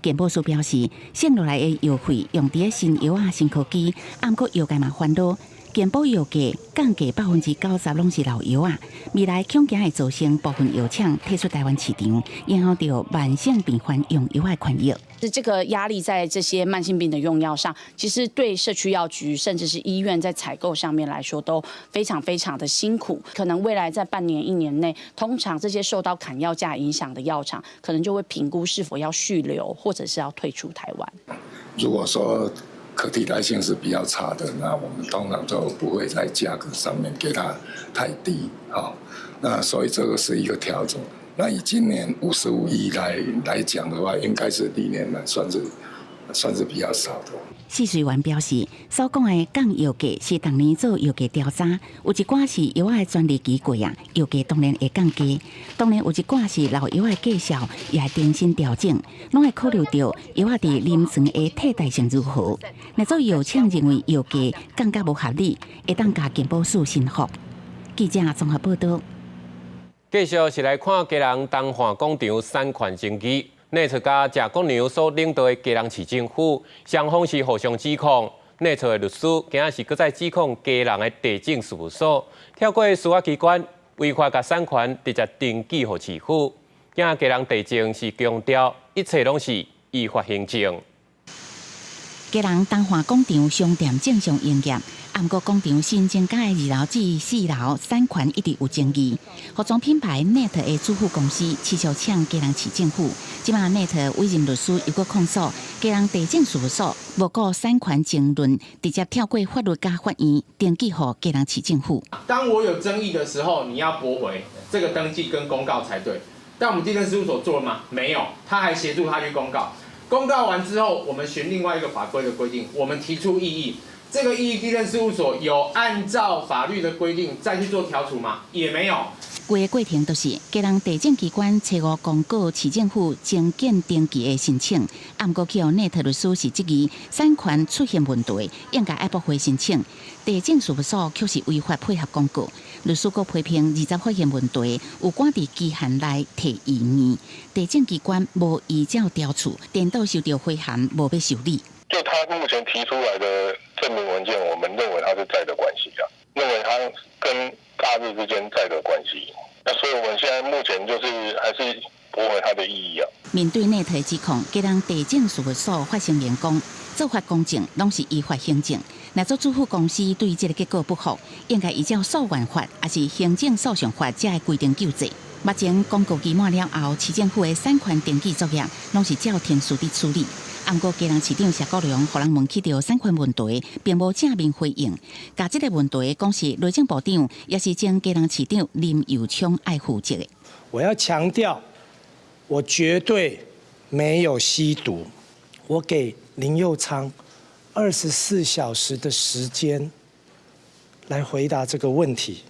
健保署表示，省落來的藥費用喺新藥啊、新科技，不過藥界嘛煩惱，健保藥價降價90%攏是老藥啊，未來恐驚會造成部分藥廠退出台灣市場，影響到慢性病患用藥的權益。這個壓力在這些慢性病的用藥上，其實對社區藥局甚至是醫院在採購上面來說都非常非常的辛苦。可能未來在半年、1年內，通常這些受到砍藥價影響的藥廠，可能就會評估是否要續留，或者是要退出台灣。如果說可替代性是比較差的，那我們通常就不會在價格上面給它太低，那所以這個是一個調整。那以今年55億來講的話，應該是歷年來算是比較少的。許瑞元表示，所講的降藥價是當年做藥價調查，有一寡是藥的專利期過啊，藥價當然會降價。當然有一寡是老藥的介紹也會重新調整，攏會考慮到藥在臨床的替代性如何。若做藥廠認為藥價降價無合理，會當加健保署申復。記者綜合報道。繼續是來看基隆東華廣場產權爭議，內側甲謝國良所領導的基隆市政府，雙方是互相指控。內側的律師今日是擱再指控基隆的地政事務所跳過司法機關，違法甲產權直接登記予市府。今日基隆地政是強調，一切攏是依法行政。基隆東華廣場商店正常營業，不过工厂新增加的2楼至4楼产权一直有争议。服装品牌 Net 的主妇公司持续呛基隆市政府，即马 Net 委任律师又搁控诉基隆地政事务所无顾产权争论，直接跳过法律加法院，登记给基隆市政府。当我有争议的时候，你要驳回这个登记跟公告才对。但我们地政事务所做了吗？没有，他还协助他去公告。公告完之后，我们循另外一个法规的规定，我们提出异议。这个异议，地政事务所有按照法律的规定再去做调处吗？也没有。规个过程都是基隆地政机关找5公告市政府增建登记的申请，不过去互Net律师是质疑产权出现问题，应该要驳回申请。地政事务所却是违法配合公告，律师阁批评20发现问题，有赶伫期限内提异议，地政机关无依照调处，颠倒收到回函无要受理。就他目前提出来的证明文件，我们认为他是债的关系啊，认为他跟大日之间债的关系。那所以我们现在目前就是还是驳回他的异议啊。面对Net的指控，基隆地政事务所发声明讲，做法公正，拢是依法行政。若做主妇公司对这个结果不服，应该依照诉愿法，还是行政诉讼法才会规定救济。目前公告期满了后，市政府的产权登记作业拢是照天数伫处理。不过，基隆市长谢国良互人问起到产权问题，并无正面回应。甲这个问题讲是内政部长，也是前基隆市长林佑昌爱负责的。我要强调，我绝对没有吸毒。我给林佑昌24小时的时间来回答这个问题，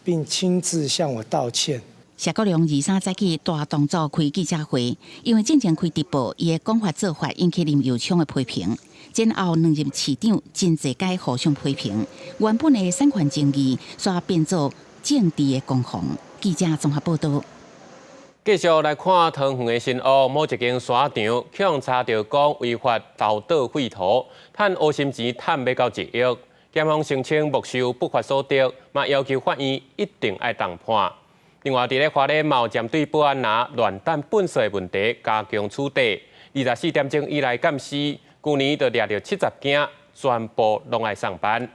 并亲自向我道歉。谢国良23早起大动作开记者会，因为正前开直播，伊的讲法做法引起林佑昌的批评。前后2任市长真侪届互相批评，原本的产权争议煞变作政治的攻防。记者综合报道。继续来看桃园的新屋，某一间山场向查到讲违法盗盗废土，趁乌心钱趁要到1亿，检方声称没收不法所得，嘛要求法院一定要重判。另外，伫咧花莲嘛有针对保安拿乱弹粪扫的问题加强处理。24点钟以来监视，去年就掠到70件，全部拢爱上班。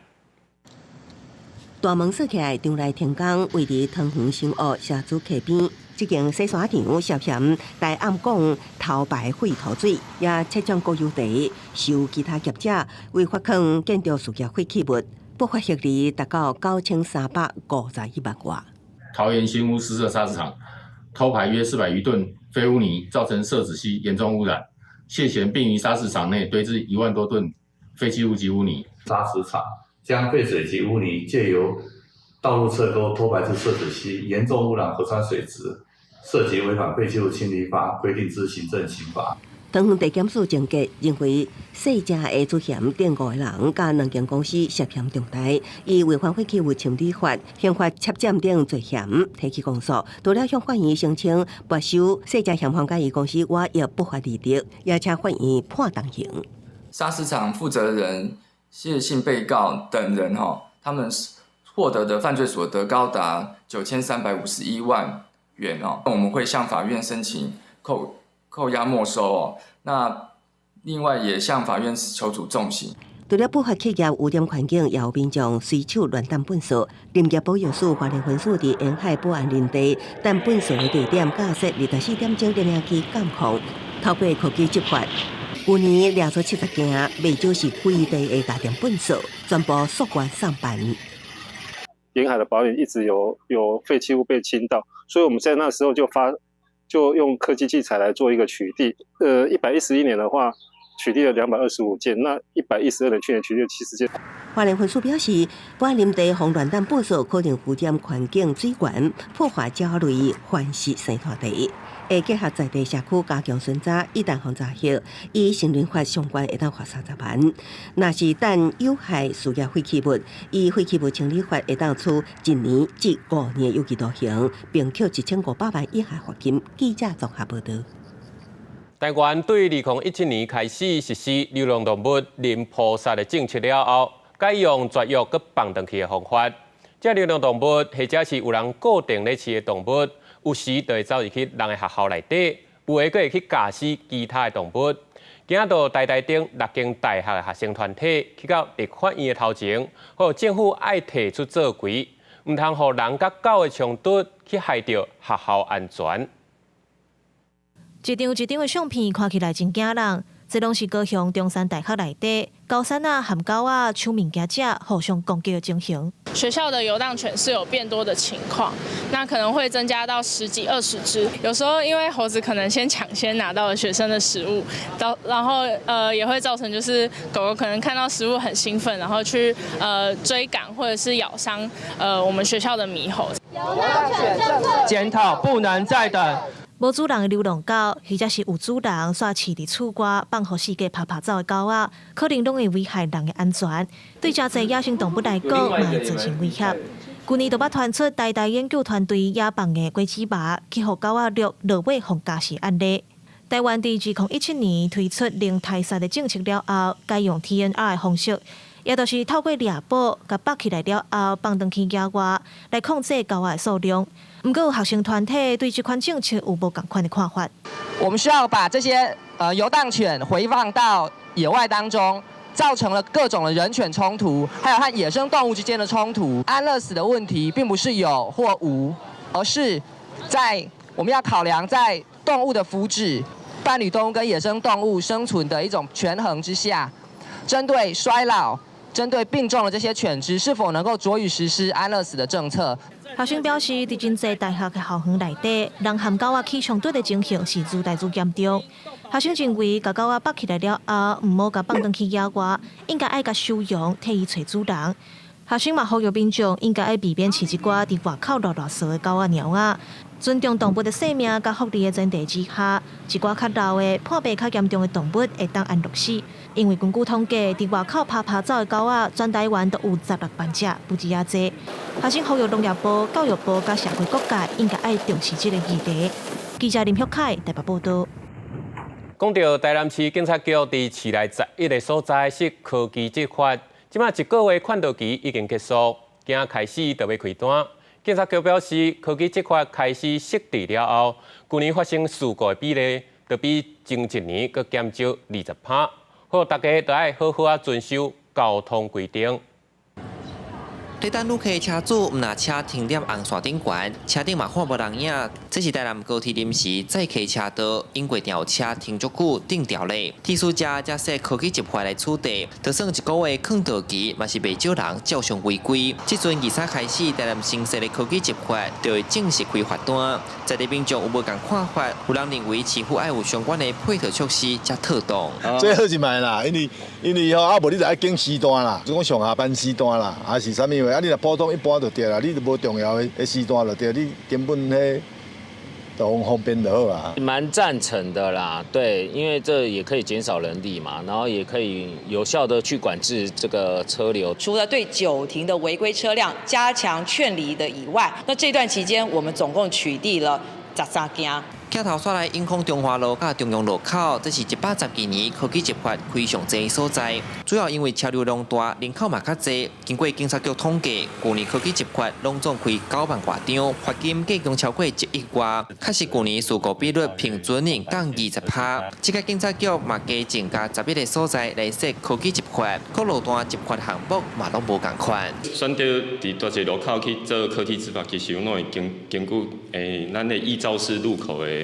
大门锁起来，场内停工，位伫桃园新屋社区溪边。这间洗衫场涉嫌大暗讲偷排废土水，也窃占国有地，受其他业者违法坑建筑事业废弃物，不法获利达到9351万外。桃园新屋私设砂石场偷排约400余吨废污泥，造成社子溪严重污染。谢嫌并于砂石场内堆置1万多吨废弃物及污泥。砂石场将废水及污泥借由道路侧沟拖排至社子溪，严重污染河川水质，涉及违反废弃物清理法规定之行政刑罚。桃园地检署侦结认为，细只的主嫌等5个人，甲2间公司涉嫌重大，以违反废弃物清理法、刑法窃占等罪嫌提起公诉。除了向法院申请没收细只嫌犯甲伊公司外溢不法利益，也请法院判重刑。砂石场负责人、谢姓被告等人他们获得的犯罪所得高达9351万元我们会向法院申请扣押没收那另外也向法院求处重刑。除了不法企业污染环境，也有民众随手乱弹粪扫。林业保育署花莲分署伫沿海保安林地弹粪扫的地点，架设24点钟电影机监控，透过科技执法。去年掠出70件，未少是规地的家庭粪扫，全部溯源上班。沿海的保养一直有废弃物被倾倒，所以我们在那时候就用科技器材来做一个取缔。111年的话，取缔了225件，那112年去年取缔了70件。花莲分署表示，保安林地防乱弹粪扫可能污染环境水源，破坏鸟类繁殖生态地。会结合在地社区加强巡查，一旦防查后，以成人法相关会当罚30万。若是但有害事业废弃物，以废弃物清理法会当处1年至5年有期徒刑，并扣1500万以下罚金。记者综合报道。台湾对2017年开始实施流浪动物零捕杀的政策了后，改用绝育佮放回去的方法。这流浪动物或者是有人固定咧饲的动物。有时就会走入去人的学校内底，有的佫会去驾死其他的动物。今今仔到台顶6间大学的学生团体去到立法院的头前，互政府爱提出做规，唔通互人甲狗的冲突去害到学校安全。一张的相片看起来真惊人，这拢是高雄中山大学内底高山和狗抢物件者互相攻击的情形。学校的游荡犬是有变多的情况，那可能会增加到10几20只。有时候因为猴子可能先拿到了学生的食物，然后也会造成就是狗狗可能看到食物很兴奋，然后去追赶或者是咬伤我们学校的猕猴。游荡犬政策检讨不能再等。无主人的流浪狗，或者是有主人煞饲伫厝外放互四界拍走的狗仔，可能拢会危害人的安全，对真侪野生动物来讲，嘛会造成威胁。去年就捌传出台大研究团队野放的果子肉，去互狗仔落尾互加死案例。台湾伫2017年推出零胎杀的政策了后，改用 TNR 的方式，也就是透过猎捕，甲绑起来了后放转去野外，来控制狗仔的数量。不过，学生团体对这款政策有无同款的看法？我们需要把这些游荡犬回放到野外当中，造成了各种的人犬冲突，还有和野生动物之间的冲突。安乐死的问题并不是有或无，而是我们要考量在动物的福祉、伴侣动物跟野生动物生存的一种权衡之下，针对衰老、针对病重的这些犬只，是否能够着予实施安乐死的政策？学生表示，伫真济大学的校园内底，人和狗仔起冲突的情形是愈来愈严重。学生认为，甲狗仔绑起来了后，唔好甲放转去野外，应该爱甲收容，替伊找主人。学生嘛呼吁民众应该爱避免饲一寡伫外口乱扫的狗仔猫仔，尊重动物的生命甲福利的前提之下，一寡较老的、破病较严重的动物会当安乐死。因为根据统计，伫外口拍走的狗仔，全台湾都有16万只，不止遐济。学生呼吁农业部、教育部甲社会各界应该爱重视这个议题。记者林旭凯台北报道。讲到台南市警察局伫市内11个所在设科技执法，即马1个月看到期已经结束，今仔开始就要开单。警察局表示，科技执法开始设置了后，去年发生事故的比例，就比前一年佫减少20%。好，大家都爱好好遵守交通规定。在等旅客的车主，唔拿车停在红线顶悬，车顶嘛看无人影。这是台南高铁临时载客车道，因为吊车停足久，定调咧。提出者设科技执法来处理，就算1个月看到期，嘛是袂少人照常违规。即阵23开始，台南新设的科技执法就会正式开罚单。在地民众有无共看法？有人认为市府爱有相关的配套措施才妥当。最好是卖啦，因为啊无你就爱经时段啦，就讲上下班时段啦，还是啥物话？啊，你若普通一般就对啦，你就无重要的时段就对，你根本迄都方便就好啦。蛮赞成的啦，对，因为这也可以减少人力嘛，然后也可以有效的去管制这个车流。除了对酒停的违规车辆加强劝离的以外，那这段期间我们总共取缔了13件。镜头刷来永康中华路甲中央路口，这是110几年科技执法非常济所在，主要因为车流量大，人口嘛较济。经过警察局统计，去年科技执法拢总开9万多张，罚金计共超过1亿外。确实，去年事故比率平均年降20%。这个警察局嘛加增加11个所在来设科技执法，各路段执法项目嘛拢无共款。选择伫大一路口去做科技执法，其实拢会根据咱的依肇事路口的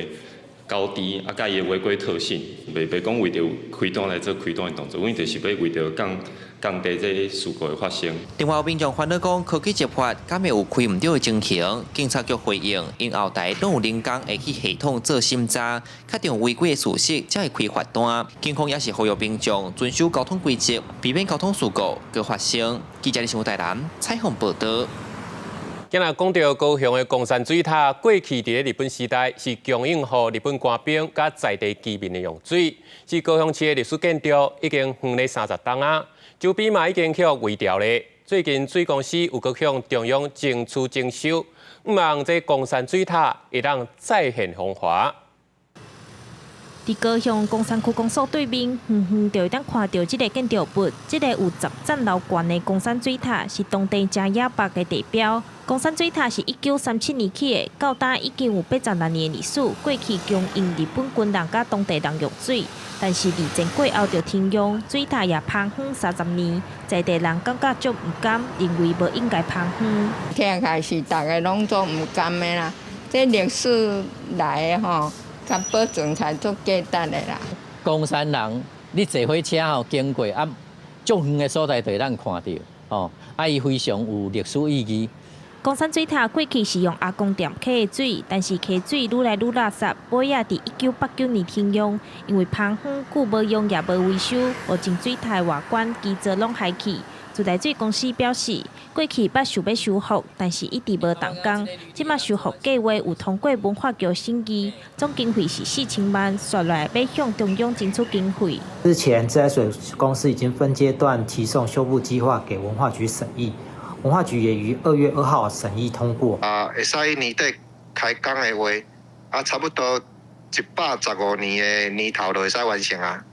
高低啊，甲伊的违规特性，袂讲为着开单来做开单的动作，阮就是要为着降低这事故的发生。另外，有民众烦恼讲科技执法敢会有开唔到的情形，警察局回应，因后台拢有人工会去系统做审查，确定违规的事实才会开罚单。警方也是呼吁民众遵守交通规则，避免交通事故搁发生。记者李新台南采访报道。今日讲到高雄的公山水塔，过去伫日本时代是供应予日本官兵甲在地居民的用水。是高雄市的历史建筑已经远了30栋啊，周边嘛已经去围掉咧。最近水公司有搁向中央争取征收，希望这公山水塔会当再现风华。伫高雄公山区公所对面，远远就会当看到这个建筑物，这个有10层楼高的公山水塔是当地正野北的地标。公山水塔是1937年起的，到达已经有86年的历史。过去供应日本军人甲当地人用水，但是二战过后就停用，水塔也荒废30年。在地人感觉足唔甘，认为无应该荒废。听开是大家拢做唔甘的啦，这历史来的吼，甲保存才足价值的啦。公山人，你坐火车吼经过啊，足远的所在就会咱看到，哦，啊伊非常有历史意义。公山水塔过去是用阿公店溪的水，但是溪水愈来愈垃圾，尾仔伫1989年停用，因为荒废久无用也无维修，目前水塔外观基座拢坏去。自来水公司表示，过去捌想要修复，但是一直无动工。即马修复计划有通过文化局审议，总经费是4000万，刷来要向中央争取经费。之前自来水公司已经分阶段提送修复计划给文化局审议。文化局也于2月2号审议通过。会使年底开工的话，差不多115年的年头就会使完成啊。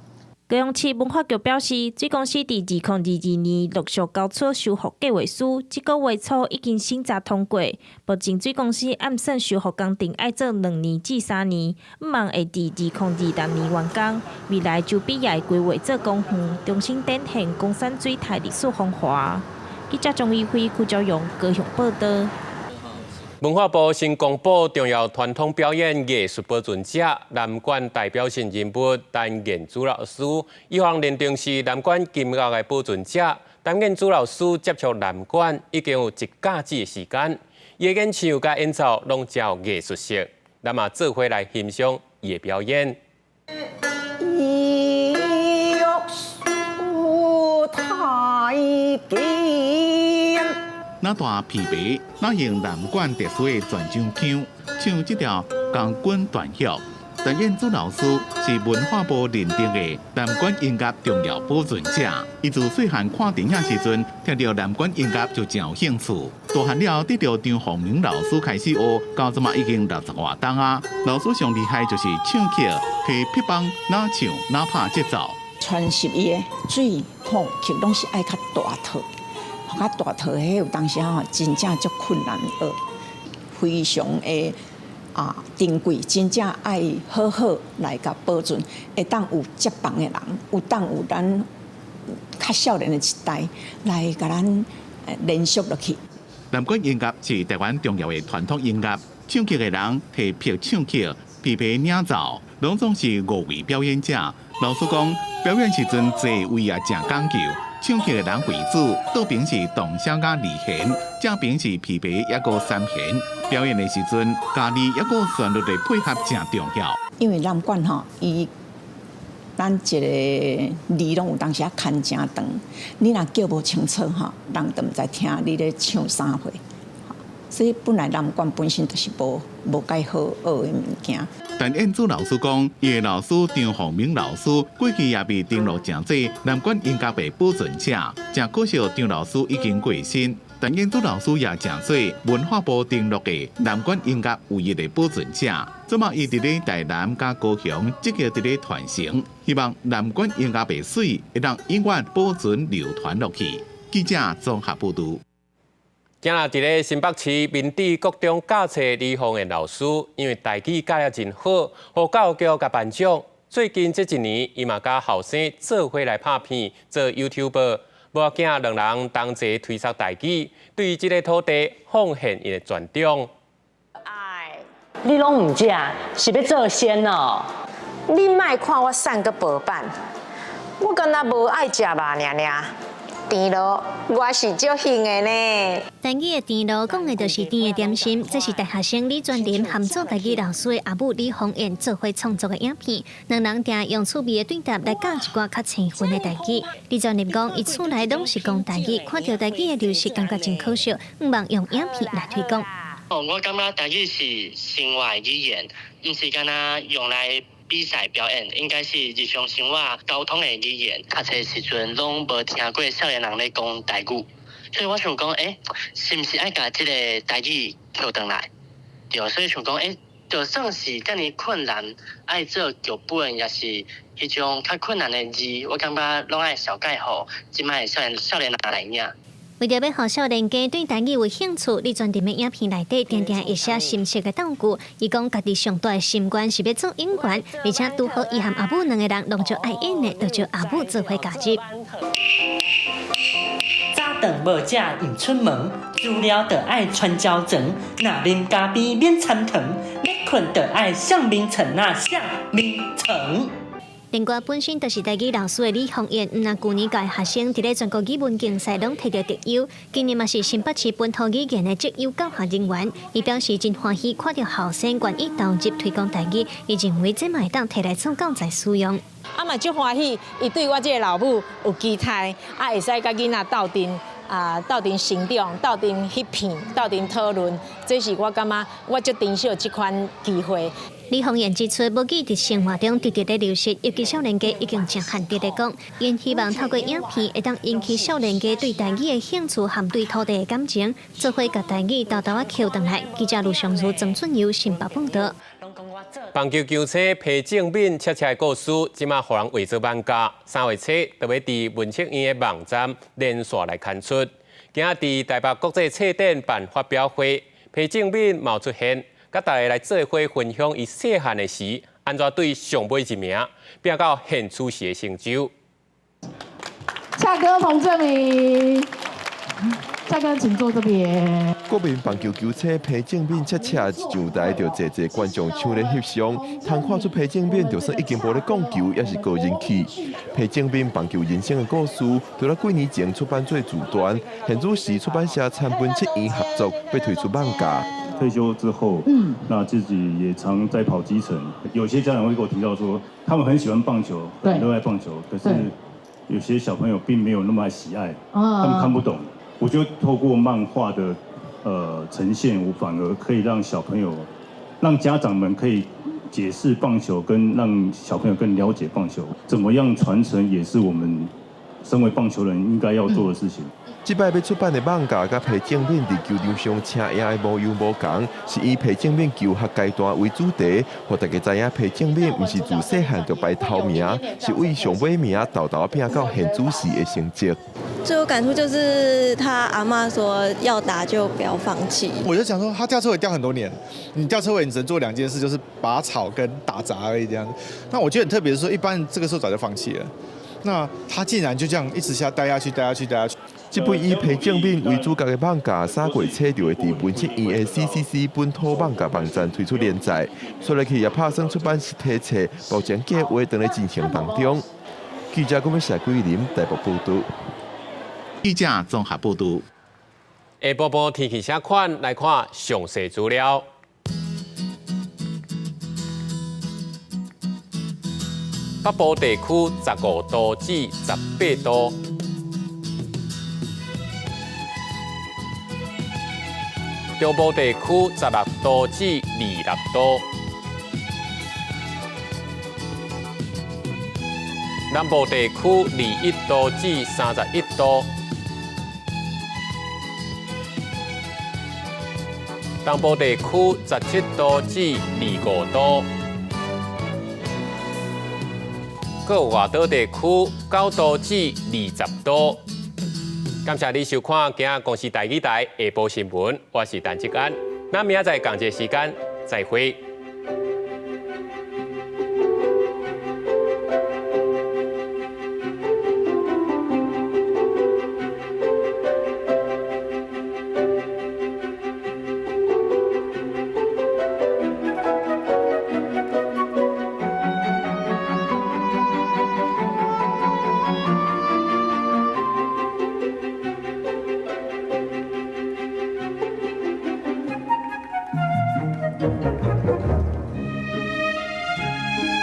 高雄市文化局表示，水公司伫2022年陆续交出修复计划书，这个月初已经审查通过。目前水公司暗算修复工程要做2年至3年，不望会伫2026年完工。未来就比也规划做公园，重新展现公山水塔历史风华。记者张义辉、邱朝阳高雄报道。文化部新公布重要传统表演艺术保存者南管代表性人物陈彦祖老师，以往认定是南管金乐的保存者。陈彦祖老师接触南管已经有1假子的时间，伊的演唱甲演奏拢较艺术性，咱嘛做伙来欣赏伊的表演。那段琵琶，那用南管特殊的传唱腔唱这条钢管断曲。陈彦祖老师是文化部认定的南管音乐重要保存者。伊自细汉看电影时阵，听到南管音乐就真有兴趣。大汉了，得到张宏明老师开始学，到即嘛已经60多档啊。老师上厉害就是唱曲，提匹棒哪唱哪拍节奏。传习伊的最好曲拢是爱较大套。较大套迄有当时吼，真正足困难学，非常的珍贵，真正爱好好来甲保存，会当有接棒的人，有当有咱较少年的一代来甲咱连续落去。南管音乐是台湾重要的传统音乐，唱曲的人提匹唱曲，琵琶领奏，拢总是5位表演者。老师讲，表演时阵座位也真讲究。唱曲的人为主，倒边是动箫甲二弦，正边是琵琶抑个3弦。表演的时阵，家己抑个旋律的配合真重要。因为南管吼，咱一个字拢有当时牵真长，你若叫无清楚吼，人都毋知听你咧唱啥货。所以本来南管本身就是无介好学的物件。陈彦祖老师讲，伊的老师张宏明老师过去也被登录真济南管音乐的保存者，真可惜张老师已经过身。陈彦祖老师也真做文化部登录的南管音乐唯一的保存者。即马伊伫咧台南甲高雄积极伫咧传承，希望南管音乐的水会让永远保存流传落去。记者综合报道。今日伫咧新北市民治国中教册李凤的老师，因为台语教了真好，互教育局甲颁奖。最近这1年，伊嘛甲后生做伙来拍片做 YouTuber， 无要紧，两人同齐推崇台语，对这个土地奉献伊的传统。你拢唔食，是要做仙哦？你莫看我瘦个薄板，我敢若无爱食肉尔。甜螺，我是足兴的呢。台语的甜螺讲的就是甜的点心，这是大学生李全林含做台语老师的阿母李红艳做伙创作的影片。两人定用趣味的对答来讲一寡较青分的台语。李全林讲，伊厝内拢是讲台语，看到台语的流失，感觉真可惜，唔望用影片来推广。我感觉台语是生活语言，唔是干那用来比赛表演，应该是日常生活沟通的语言。读册时阵拢无听过少年人咧讲台语，所以我想讲，是毋是爱甲即个台语捡回来？对，所以想讲，就算是遮尔困难，爱做剧本，也是迄种较困难的字，我感觉拢爱小解互即摆少年人来领。为着要让少年家对台语有兴趣，李全伫的影片内底常常会写心切的道具。伊讲家己上大的心愿是要做演员，而且拄好伊和阿母两个人拢就爱演的，就叫阿母做伙加入。早顿无食迎出门，煮了就爱穿胶床，若啉咖啡免掺糖，要困就爱向眠床啊向眠床。另外，本身就是台语老师的李宏彦，那去年届学生伫咧全国语文竞赛拢摕到第优，今年嘛是新北市本土语言的职优教学人员。伊表示真欢喜看到后生愿意投入推广台语，伊认为这嘛会当摕来做教材使用。嘛足欢喜，伊对我这个老母有期待，会使甲囡仔斗阵成长，斗阵翕片，斗阵讨论，这是我感觉我足珍惜这款机会。李宏彦指出，母语伫生活中直直咧流失，尤其少年家已经真罕得咧讲，因希望透过影片会当引起少年家对台语的兴趣和对土地的感情，做伙甲台语豆豆啊扣回来。记者卢尚如、曾春游新北报道。棒球球星裴正敏切的故事，即马互人为做万家。3月7就要伫文策院的网站连续来刊出。今仔伫台北国际册展办发表会，裴正敏冒出现，甲大家来做伙分享伊细汉的时，安怎对上尾一名，拼到现出时的成就。恰哥彭正明。恰哥，请坐这边。国民棒球球星裴正敏切一上台，就济观众抢咧翕相，通看出裴正敏就算已经无咧讲球，也是高人气。裴正敏棒球人生的故事，就在几年前出版做自传，现主时出版社参本7院合作，要推出网架。退休之后，那自己也常在跑基层。有些家长会跟我提到说，他们很喜欢棒球，很热爱棒球，可是有些小朋友并没有那么爱喜爱，他们看不懂。我觉得透过漫画的呈现，我反而可以让小朋友、让家长们可以解释棒球，跟让小朋友更了解棒球。怎么样传承，也是我们身为棒球人应该要做的事情。这摆要出版的网架，甲裴正敏伫球场上请赢的无无同，是以裴正敏求学阶段为主题，互大家知影裴正敏毋是自细汉就排头名，是为上尾名豆豆拼到现主时的成绩。最有感触就是他阿嬷说要打就不要放弃。我就想说，他吊车尾吊很多年，你吊车尾你只能做2件事，就是拔草跟打杂而已这样。那我觉得很特别的是说，一般这个时候早就放弃了，那他竟然就这样一直待下去。这本以裴正敏为主角的网架，3月7就会伫文策院的 CCC 本土网架网站推出连载。说来去也拍算出版实体册，目前计划正在进行当中。记者郭美霞、桂林台北报道。记者综合报道。下晡晡天气啥款？来看详细资料。北部地区15度至18度。中部地区16度至26度，南部地区21度至31度，东部地区17度至25度，各外岛地区9度至20度。感谢你收看今仔公视台语台下晡新闻，我是陈志安，咱明仔载同一时间再会。